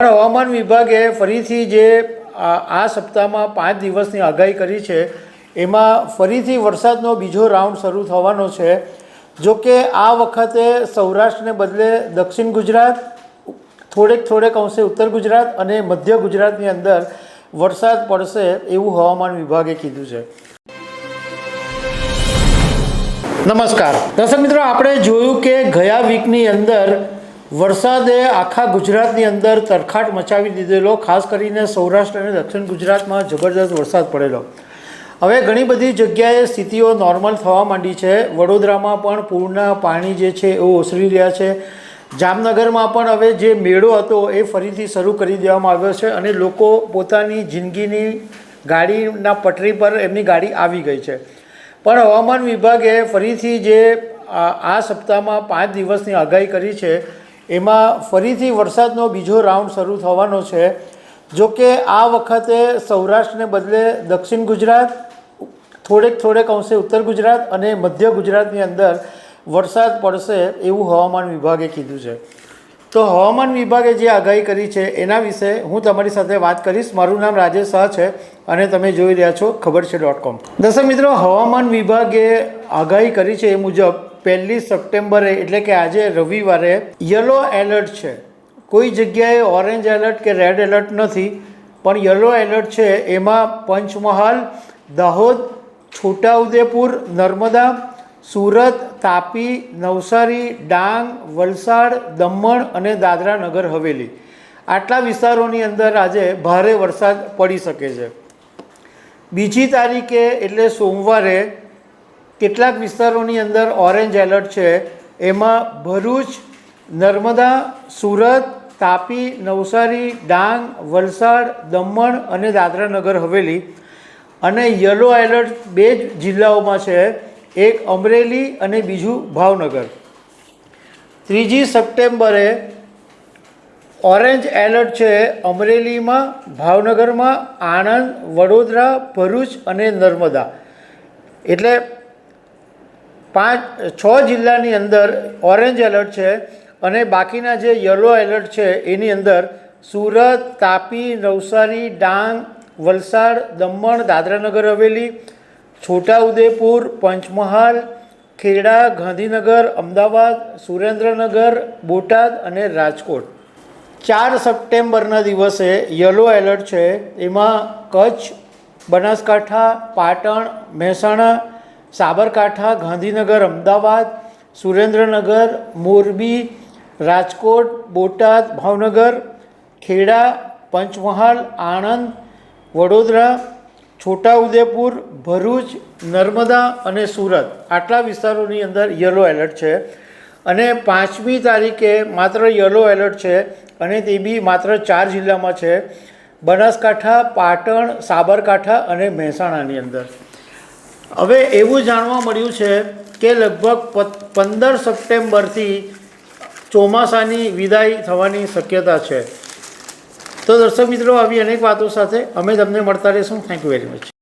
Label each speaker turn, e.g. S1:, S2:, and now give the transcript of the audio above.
S1: હવામાન વિભાગે ફરીથી જે આ સપ્તાહમાં 5 દિવસની આગાહી કરી છે એમાં ફરીથી વરસાદનો બીજો રાઉન્ડ શરૂ થવાનો છે। જો કે આ વખતે સૌરાષ્ટ્રને બદલે દક્ષિણ ગુજરાત, થોડેક અંશે ઉત્તર ગુજરાત અને મધ્ય ગુજરાતની અંદર વરસાદ પડશે એવું હવામાન વિભાગે કીધું છે। નમસ્કાર દર્શક મિત્રો, આપણે જોયું કે ગયા વીકની અંદર વરસાદે આખા ગુજરાતની અંદર તરખાટ મચાવી દીધેલો, ખાસ કરીને સૌરાષ્ટ્ર અને દક્ષિણ ગુજરાતમાં જબરદસ્ત વરસાદ પડેલો। હવે ઘણી બધી જગ્યાએ સ્થિતિઓ નોર્મલ થવા માંડી છે। વડોદરામાં પણ પૂરના પાણી જે છે એ ઓસરી રહ્યા છે। જામનગરમાં પણ હવે જે મેળો હતો એ ફરીથી શરૂ કરી દેવામાં આવ્યો છે અને લોકો પોતાની જિંદગીની ગાડીના પટરી પર એમની ગાડી આવી ગઈ છે। પણ હવામાન વિભાગે ફરીથી જે આ સપ્તાહમાં 5 દિવસની આગાહી કરી છે એમાં ફરીથી વરસાદનો બીજો રાઉન્ડ શરૂ થવાનો છે। જો કે આ વખતે સૌરાષ્ટ્રને બદલે દક્ષિણ ગુજરાત, થોડેક અંશે ઉત્તર ગુજરાત અને મધ્ય ગુજરાતની અંદર વરસાદ પડશે એવું હવામાન વિભાગે કીધું છે। તો હવામાન વિભાગે જે આગાહી કરી છે એના વિશે હું તમારી સાથે વાત કરીશ। મારું નામ રાજેશ શાહ છે અને તમે જોઈ રહ્યા છો ખબરછે.com। દર્શક મિત્રો, હવામાન વિભાગે આગાહી કરી છે એ મુજબ 1 સપ્ટેમ્બરે એટલે કે આજે રવિવારે યલો એલર્ટ છે। કોઈ જગ્યાએ ઓરેન્જ એલર્ટ કે રેડ એલર્ટ નથી, પણ યલો એલર્ટ છે। એમાં પંચમહાલ, દાહોદ, છોટાઉદેપુર, નર્મદા, સુરત, તાપી, નવસારી, ડાંગ, વલસાડ, દમણ અને દાદરા નગર હવેલી આટલા વિસ્તારોની અંદર આજે ભારે વરસાદ પડી શકે છે। 2 તારીખે એટલે સોમવારે કેટલાક વિસ્તારોની અંદર ઓરેન્જ એલર્ટ છે। એમાં ભરૂચ, નર્મદા, સુરત, તાપી, નવસારી, ડાંગ, વલસાડ, દમણ અને દાદરા નગર હવેલી અને યલો એલર્ટ 2 જ જિલ્લાઓમાં છે, એક અમરેલી અને બીજું ભાવનગર। 3 સપ્ટેમ્બરે ઓરેન્જ એલર્ટ છે અમરેલીમાં, ભાવનગરમાં, આણંદ, વડોદરા, ભરૂચ અને નર્મદા, એટલે 6 જિલ્લાની અંદર ઓરેન્જ એલર્ટ છે અને બાકીના જે યલો એલર્ટ છે એની અંદર સુરત, તાપી, નવસારી, ડાંગ, વલસાડ, દમણ, દાદરાનગર હવેલી, છોટાઉદેપુર, પંચમહાલ, ખેડા, ગાંધીનગર, અમદાવાદ, સુરેન્દ્રનગર, બોટાદ અને રાજકોટ। 4 સપ્ટેમ્બરના દિવસે યલો એલર્ટ છે। એમાં કચ્છ, બનાસકાંઠા, પાટણ, મહેસાણા, સાબરકાંઠા, ગાંધીનગર, અમદાવાદ, સુરેન્દ્રનગર, મોરબી, રાજકોટ, બોટાદ, ભાવનગર, ખેડા, પંચમહાલ, આણંદ, વડોદરા, છોટાઉદેપુર, ભરૂચ, નર્મદા અને સુરત આટલા વિસ્તારોની અંદર યલો એલર્ટ છે। અને 5મી તારીખે માત્ર યલો એલર્ટ છે અને તે બી માત્ર 4 જિલ્લામાં છે, બનાસકાંઠા, પાટણ, સાબરકાંઠા અને મહેસાણાની અંદર। હવે એવું જાણવા મળ્યું છે કે લગભગ 15 સપ્ટેમ્બરથી ચોમાસાની વિદાય થવાની શક્યતા છે। તો દર્શક મિત્રો, આવી અનેક વાતો સાથે અમે તમને મળતા રહીશું। Thank you very much.